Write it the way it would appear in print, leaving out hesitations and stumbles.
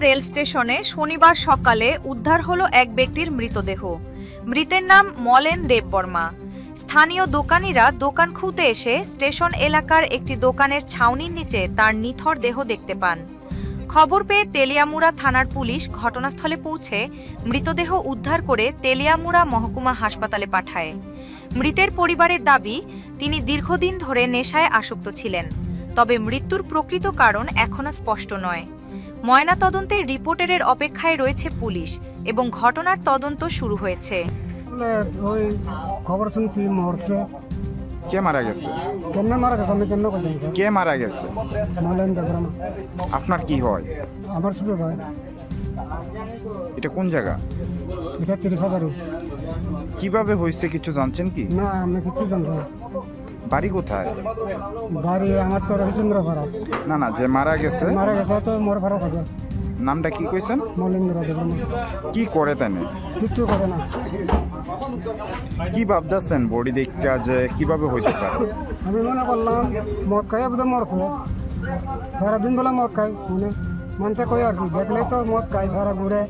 Rail স্টেশনে শনিবার সকালে উদ্ধার হলো এক ব্যক্তির মৃতদেহ। মৃতের নাম মলেন দেববর্মা। স্থানীয় দোকানিরা দোকান খুলতে এসে স্টেশন এলাকার একটি দোকানের ছাউনির নিচে তার নিথর দেহ দেখতে পান। খবর পেয়ে তেলিয়ামুড়া থানার পুলিশ ঘটনাস্থলে পৌঁছে মৃতদেহ উদ্ধার করে তেলিয়ামুড়া মহকুমা হাসপাতালে পাঠায়। মৃতের পরিবারের দাবি, তিনি দীর্ঘদিন ধরে নেশায় আসক্ত ছিলেন, তবে মৃত্যুর প্রকৃত কারণ এখনো স্পষ্ট নয়। ময়নাতদন্তের রিপোর্টের অপেক্ষায় রয়েছে পুলিশ এবং ঘটনার তদন্ত শুরু হয়েছে। ওই খবর শুনছি মরছে। কে মারা গেছে? কেমনে মারা গেছে আমি কেমনে করতে কে মারা গেছে? মলেন দেববর্মা। আপনার কি হয়? আমার ছোট ভাই। এটা কোন জায়গা? এটা 30 বাড়ি। কিভাবে হয়েছে কিছু জানছেন কি? না আমি কিছু জানতাম না। বাড়ি কোথায়? বাড়ি আমার তো রবিচন্দ্র ভাড়া। না না, যে মারা গেছে মারা গেছে তো মোর ভাড়া থাকে। নামটা কি কইছেন? মলেন্দ্র দেববর্মা। কি করে তেনে? কিচ্ছু করে না। কি ভাবতেছেন বডি দেখতে যে কিভাবে হইতে পারে? আমি মনে করলাম মদ খাই বোধ মরছে। সারাদিন বেলা মদ খাই মানে মানুষে কই আর কি দেখলেই তো মদ খাই সারা ঘুরে